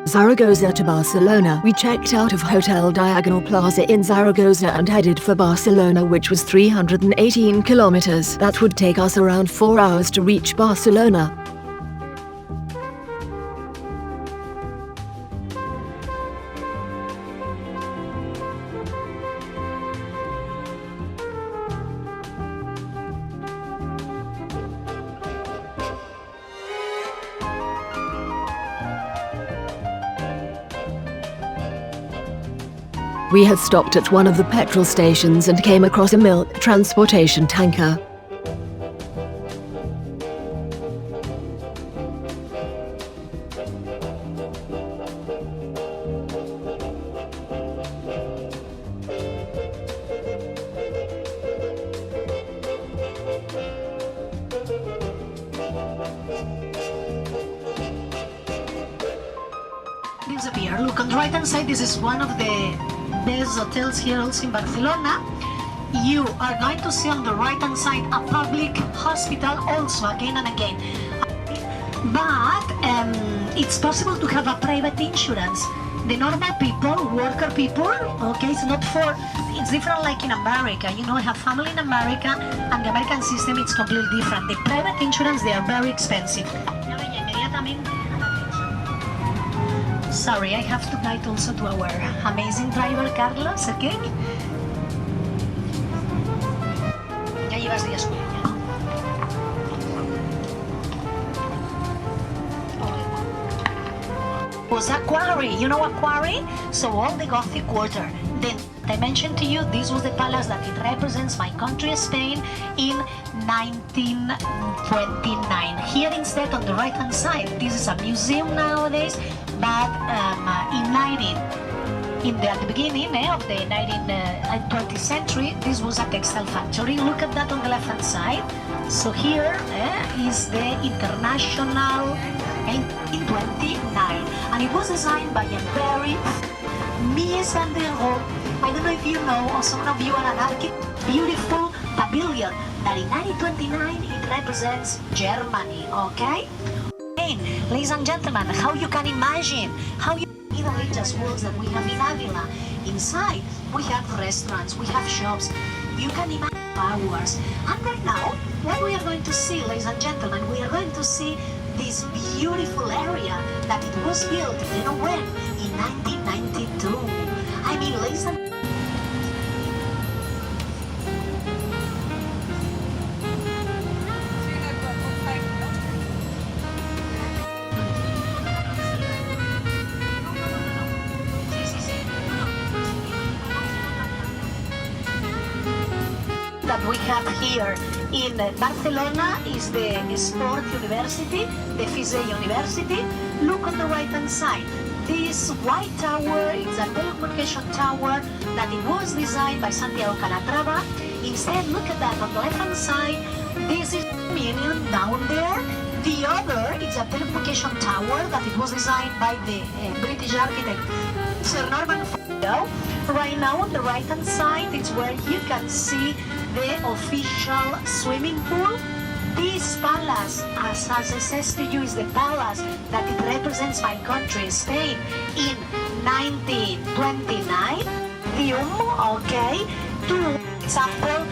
Zaragoza to Barcelona. We checked out of Hotel Diagonal Plaza in Zaragoza and headed for Barcelona, which was 318 kilometers. That would take us around 4 hours to reach Barcelona. We had stopped at one of the petrol stations and came across a milk transportation tanker. Disappear. Look on the right hand side, this is one of the best hotels here also in Barcelona. You are going to see on the right hand side a public hospital also again and again. But it's possible to have a private insurance. The normal people, worker people, okay, it's different like in America. You know, I have family in America and the American system it's completely different. The private insurance, they are very expensive. Sorry, I have to guide also to our amazing driver, Carlos, okay? Ya llevas días con ella, ¿no? Was a quarry, you know a quarry? So all the Gothic quarter. Then I mentioned to you, this was the palace that it represents my country, Spain, in 1929. Here instead on the right hand side, this is a museum nowadays, but at the beginning of the 20th century, this was a textile factory. Look at that on the left hand side. So here is the International in 29, and it was designed by a very Mies van der Rohe. I don't know if you know, or some of you are an architect. Beautiful pavilion that in 1929 it represents Germany. Okay. Ladies and gentlemen, how you can imagine how you Middle Ages walls that we have in Avila. Inside we have restaurants, we have shops. You can imagine hours. And right now, what we are going to see, ladies and gentlemen, we are going to see this beautiful area that it was built, you know when? In 1992. I mean, ladies and that we have here in Barcelona is the Sport University, the FISE University. Look on the right hand side. This white tower is a telecommunication tower that it was designed by Santiago Calatrava. Instead, look at that on the left hand side. This is Dominion down there. The other is a telecommunication tower that it was designed by the British architect Sir Norman Foster. Right now on the right hand side, it's where you can see the official swimming pool. This palace, as I says to you, is the palace that it represents my country, Spain, in 1929. Okay, to example,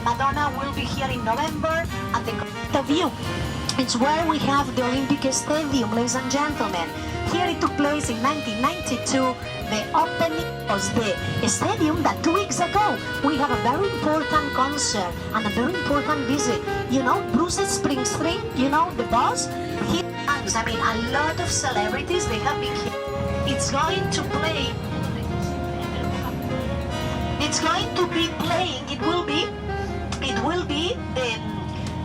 Madonna will be here in November, and the view. It's where we have the Olympic Stadium, ladies and gentlemen. Here it took place in 1992. The opening was the stadium that 2 weeks ago we have a very important concert and a very important visit. You know, Bruce Springsteen, you know, the boss. I mean, a lot of celebrities, they have been here. It's going to play. It's going to be playing. It will be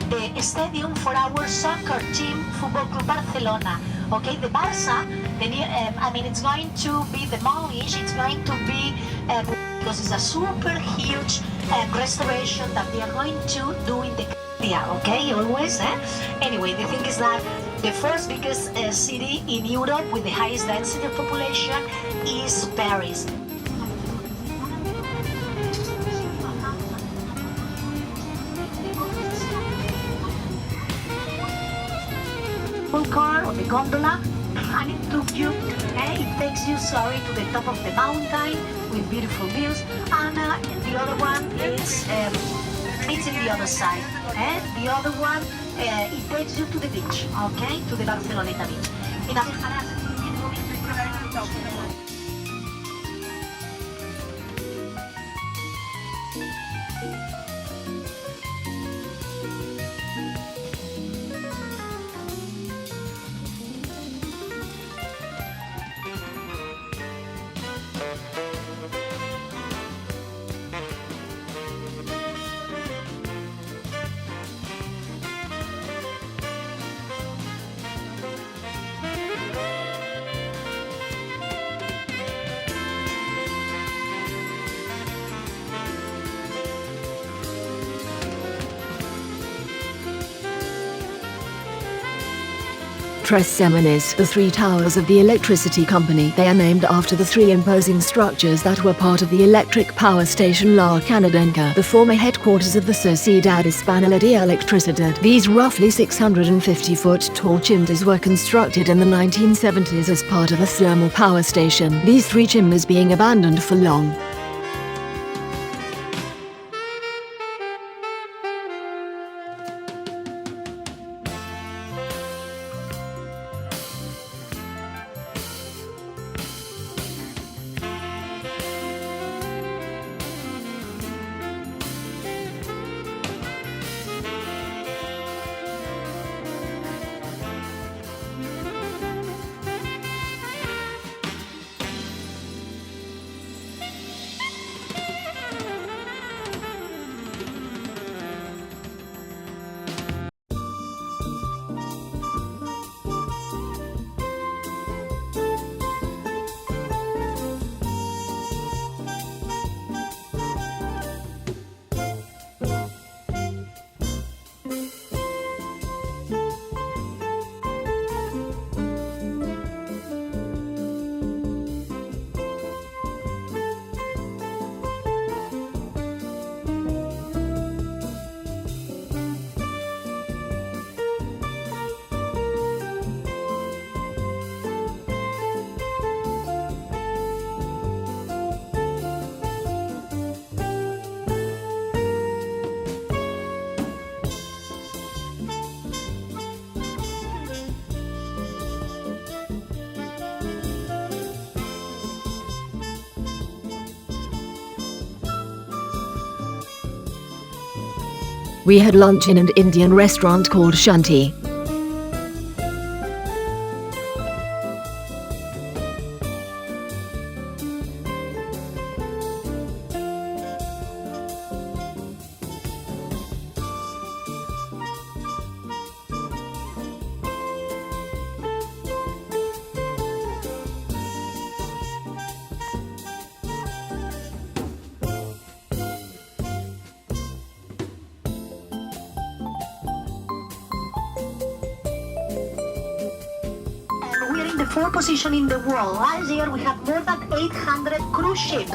the stadium for our soccer team, Football Club Barcelona. Okay, the Barça, it's going to be demolished. It's going to be, because it's a super huge restoration that they are going to do in the okay, always. Anyway, the thing is that the first biggest city in Europe with the highest density of population is Paris. Car or the gondola and it took you, it takes you, sorry, to the top of the mountain with beautiful views, and the other one is it's in the other side, and the other one it takes you to the beach, okay, to the Barceloneta beach. Tres Semenes, the three towers of the electricity company. They are named after the three imposing structures that were part of the electric power station La Canadenca, the former headquarters of the Sociedad Española de Electricidad. These roughly 650-foot tall chimneys were constructed in the 1970s as part of a thermal power station, these three chimneys being abandoned for long. We had lunch in an Indian restaurant called Shanti. The fourth position in the world. Last year we had more than 800 cruise ships.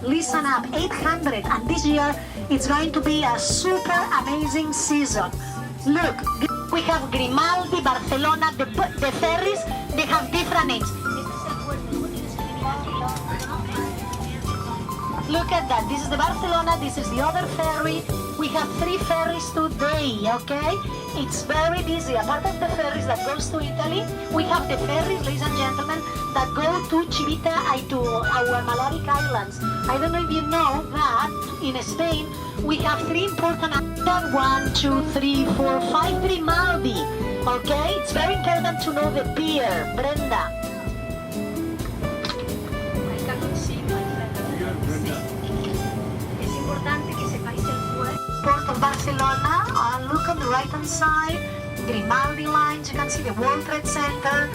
Listen up, 800, and this year it's going to be a super amazing season. Look, we have Grimaldi, Barcelona, the ferries, they have different names. Look at that, this is the Barcelona, this is the other ferry. We have 3 ferries today, okay? It's very busy. Apart of the ferries that goes to Italy, we have the ferries, ladies and gentlemen, that go to Civita and to our Malaric Islands. I don't know if you know that in Spain, we have 3 important islands. 1, 2, 3, 4, 5 Grimaldi, okay? It's very important to know the pier, Brenda. Port of Barcelona, look on the right hand side, Grimaldi lines, you can see the World Trade Center.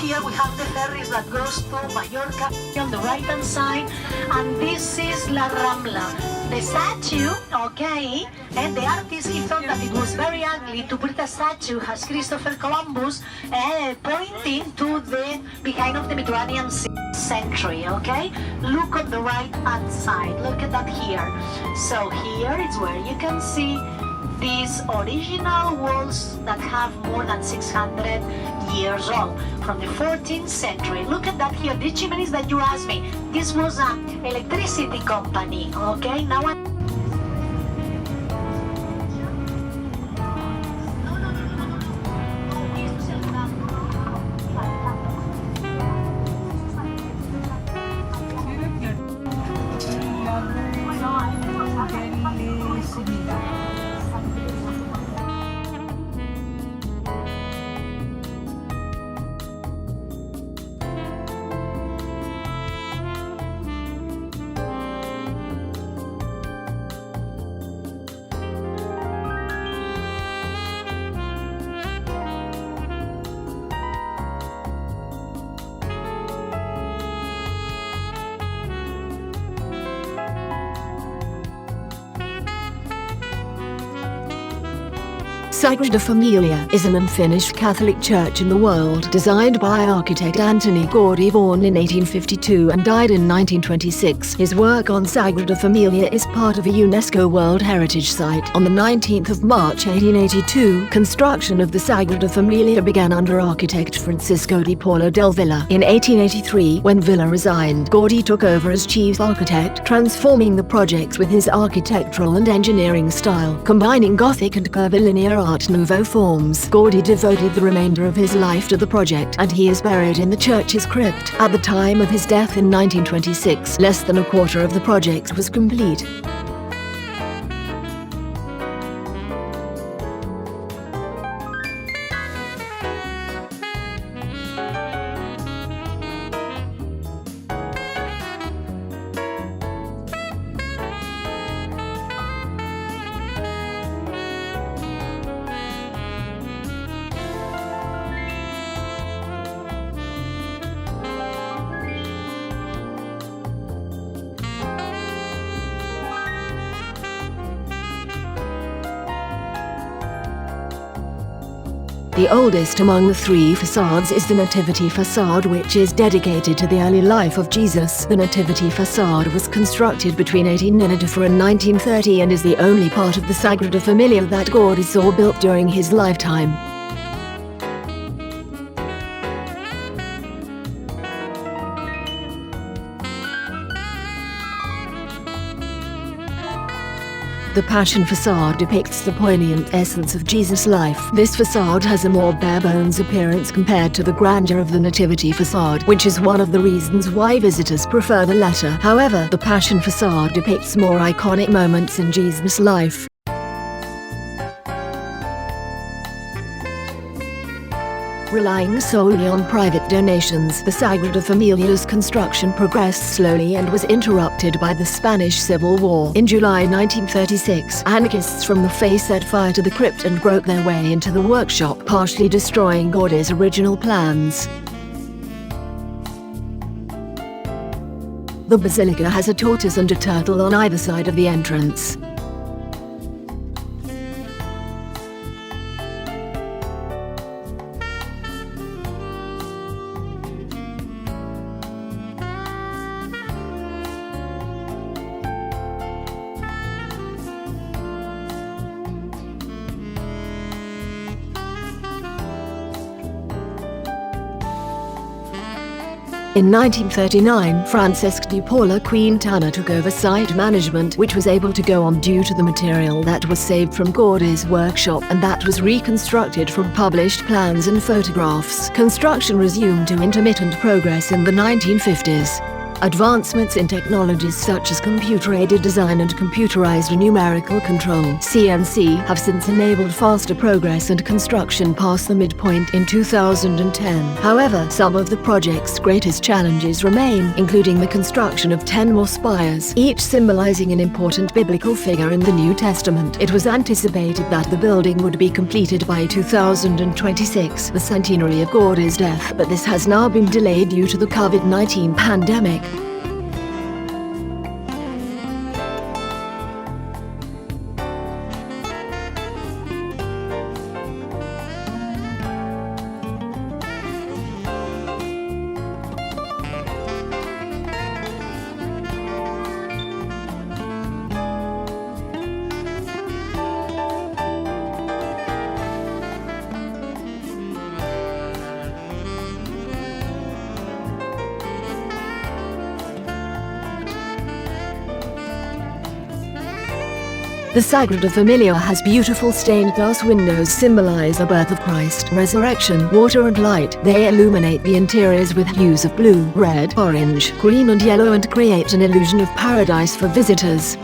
Here we have the ferries that goes to Mallorca on the right hand side, and this is La Rambla. The statue, okay, and the artist, he thought that it was very ugly to put a statue as Christopher Columbus pointing to the behind of the Mediterranean Sea century, okay? Look on the right hand side, look at that here. So here is where you can see these original walls that have more than 600 years old, from the 14th century. Look at that here. The chimneys that you asked me. This was an electricity company. Okay, now Sagrada Familia is an unfinished Catholic church in the world, designed by architect Antoni Gaudí, born in 1852 and died in 1926. His work on Sagrada Familia is part of a UNESCO World Heritage Site. On the 19th of March 1882, construction of the Sagrada Familia began under architect Francisco de Paula del Villa. In 1883, when Villa resigned, Gaudí took over as chief architect, transforming the project with his architectural and engineering style, combining Gothic and curvilinear Art Nouveau forms. Gaudí devoted the remainder of his life to the project, and he is buried in the church's crypt. At the time of his death in 1926, less than a quarter of the project was complete. The oldest among the three facades is the Nativity facade, which is dedicated to the early life of Jesus. The Nativity facade was constructed between 1894 and 1930 and is the only part of the Sagrada Familia that Gaudí saw built during his lifetime. The Passion facade depicts the poignant essence of Jesus' life. This facade has a more bare-bones appearance compared to the grandeur of the Nativity facade, which is one of the reasons why visitors prefer the latter. However, the Passion facade depicts more iconic moments in Jesus' life. Relying solely on private donations, the Sagrada Familia's construction progressed slowly and was interrupted by the Spanish Civil War. In July 1936, anarchists from the faith set fire to the crypt and broke their way into the workshop, partially destroying Gaudí's original plans. The basilica has a tortoise and a turtle on either side of the entrance. In 1939, Francesc de Paula Quintana took over site management, which was able to go on due to the material that was saved from Gaudí's workshop and that was reconstructed from published plans and photographs. Construction resumed to intermittent progress in the 1950s. Advancements in technologies such as computer-aided design and computerized numerical control (CNC) have since enabled faster progress and construction past the midpoint in 2010. However, some of the project's greatest challenges remain, including the construction of 10 more spires, each symbolizing an important biblical figure in the New Testament. It was anticipated that the building would be completed by 2026, the centenary of Gaudí's death, but this has now been delayed due to the COVID-19 pandemic. The Sagrada Familia has beautiful stained glass windows symbolize the birth of Christ, resurrection, water and light. They illuminate the interiors with hues of blue, red, orange, green and yellow and create an illusion of paradise for visitors.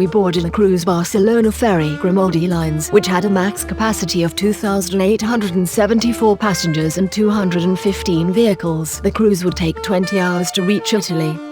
we boarded a cruise Barcelona ferry Grimaldi lines, which had a max capacity of 2,874 passengers and 215 vehicles. The cruise would take 20 hours to reach Italy.